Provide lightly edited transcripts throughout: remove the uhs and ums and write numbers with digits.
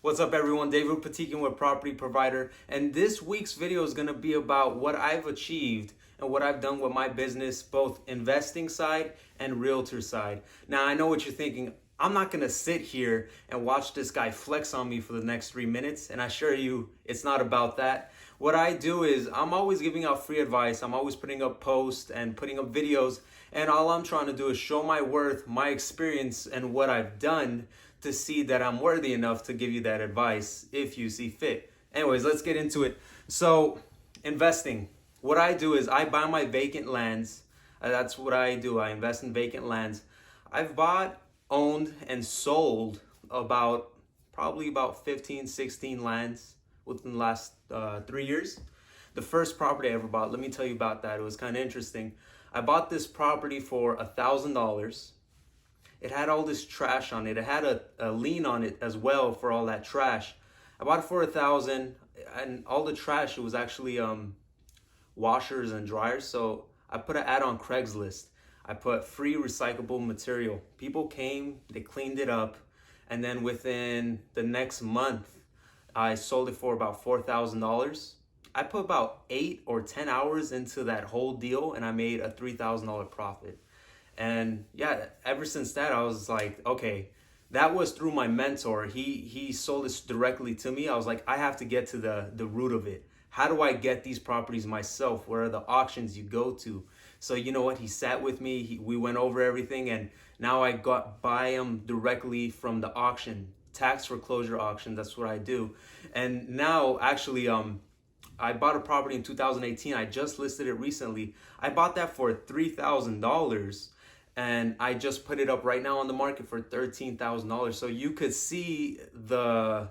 What's up everyone, David Patikin with Property Provider, and this week's video is going to be about what I've achieved and what I've done with my business, both investing side and realtor side. Now I know what you're thinking, I'm not going to sit here and watch this guy flex on me for the next 3 minutes, and I assure you it's not about that. What I do is I'm always giving out free advice, I'm always putting up posts and putting up videos, and all I'm trying to do is show my worth, my experience, and what I've done to see that I'm worthy enough to give you that advice if you see fit. Anyways, let's get into it. So, investing. What I do is I buy my vacant lands. That's what I do. I invest in vacant lands. I've bought, owned, and sold probably about 15, 16 lands within the last 3 years. The first property I ever bought, let me tell you about that. It was kind of interesting. I bought this property for $1,000. It had all this trash on it. It had a lien on it as well for all that trash. I bought it for $1,000, and all the trash, it was actually washers and dryers. So I put an ad on Craigslist. I put free recyclable material. People came, they cleaned it up, and then within the next month, I sold it for about $4,000. I put about 8 or 10 hours into that whole deal, and I made a $3,000 profit. And yeah, ever since that, I was like, okay, that was through my mentor. He sold this directly to me. I was like, I have to get to the root of it. How do I get these properties myself? Where are the auctions you go to? So you know what? He sat with me. We went over everything, and now I buy them directly from the auction, tax foreclosure auction. That's what I do. And now, actually, I bought a property in 2018. I just listed it recently. I bought that for $3,000. And I just put it up right now on the market for $13,000. So you could see the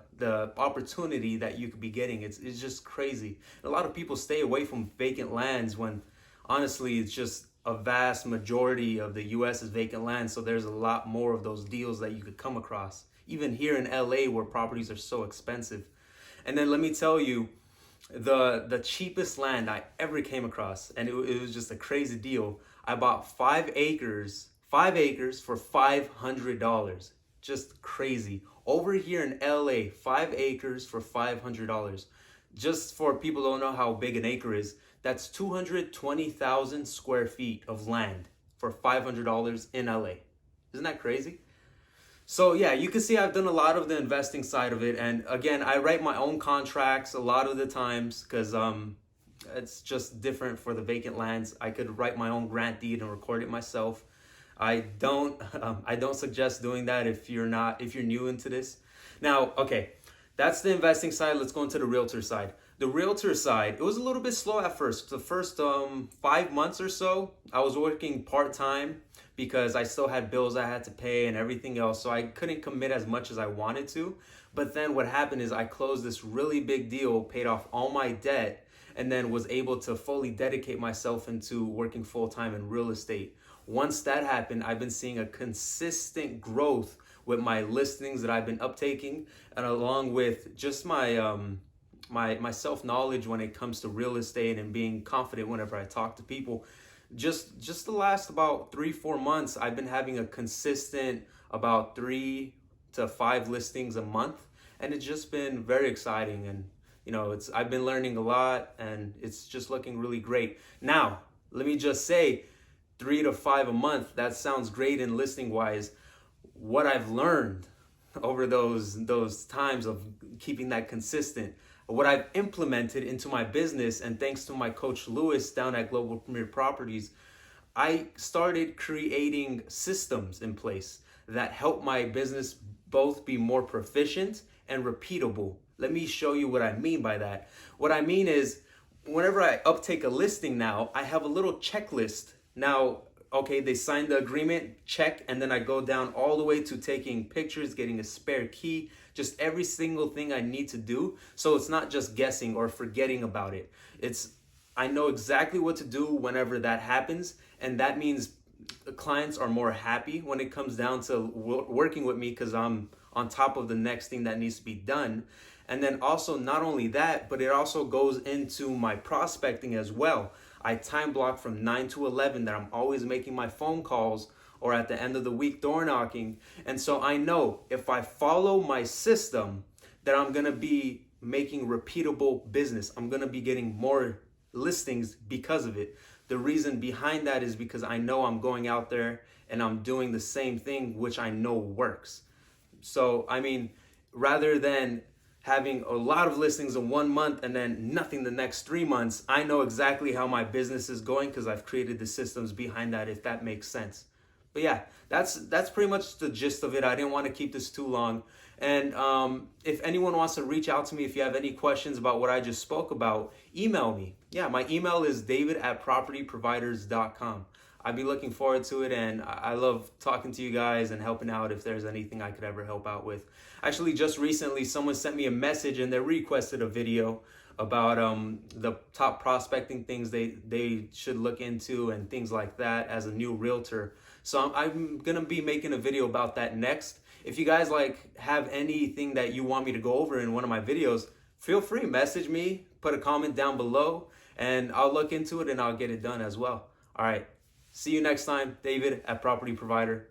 opportunity that you could be getting. It's just crazy. A lot of people stay away from vacant lands when honestly it's just a vast majority of the US is vacant land. So there's a lot more of those deals that you could come across. Even here in LA where properties are so expensive. And then let me tell you, the cheapest land I ever came across, and it was just a crazy deal. I bought 5 acres for $500. Just crazy. Over here in LA, 5 acres for $500. Just for people who don't know how big an acre is, that's 220,000 square feet of land for $500 in LA. Isn't that crazy? So yeah, you can see I've done a lot of the investing side of it. And again, I write my own contracts a lot of the times because it's just different for the vacant lands. I could write my own grant deed and record it myself. I don't suggest doing that if you're new into this. Now, okay, that's the investing side. Let's go into the realtor side. The realtor side, it was a little bit slow at first. The first 5 months or so, I was working part-time because I still had bills I had to pay and everything else. So I couldn't commit as much as I wanted to. But then what happened is I closed this really big deal, paid off all my debt, and then was able to fully dedicate myself into working full-time in real estate. Once that happened, I've been seeing a consistent growth with my listings that I've been uptaking, and along with just my my self-knowledge when it comes to real estate and being confident whenever I talk to people. Just the last about 3-4 months, I've been having a consistent about 3 to 5 listings a month, and it's just been very exciting. And you know, I've been learning a lot, and it's just looking really great. Now, let me just say, 3 to 5 a month, that sounds great in listing wise. What I've learned over those times of keeping that consistent, what I've implemented into my business, and thanks to my coach Lewis down at Global Premier Properties, I started creating systems in place that help my business both be more proficient and repeatable. Let me show you what I mean by that. What I mean is, whenever I uptake a listing now, I have a little checklist. Now, okay, they signed the agreement, check, and then I go down all the way to taking pictures, getting a spare key, just every single thing I need to do. So it's not just guessing or forgetting about it. I know exactly what to do whenever that happens, and that means the clients are more happy when it comes down to working with me because I'm on top of the next thing that needs to be done. And then also, not only that, but it also goes into my prospecting as well. I time block from 9 to 11 that I'm always making my phone calls or at the end of the week door knocking. And so I know if I follow my system, that I'm gonna be making repeatable business. I'm gonna be getting more listings because of it. The reason behind that is because I know I'm going out there and I'm doing the same thing, which I know works. So, I mean, rather than having a lot of listings in 1 month and then nothing the next 3 months, I know exactly how my business is going because I've created the systems behind that, if that makes sense. But yeah, that's pretty much the gist of it. I didn't want to keep this too long. And if anyone wants to reach out to me, if you have any questions about what I just spoke about, email me. Yeah, my email is david@propertyproviders.com. I'd be looking forward to it, and I love talking to you guys and helping out if there's anything I could ever help out with. Actually, just recently, someone sent me a message and they requested a video about the top prospecting things they should look into and things like that as a new realtor. So I'm gonna be making a video about that next. If you guys have anything that you want me to go over in one of my videos, feel free, message me, put a comment down below, and I'll look into it and I'll get it done as well. All right, see you next time. David at Property Provider.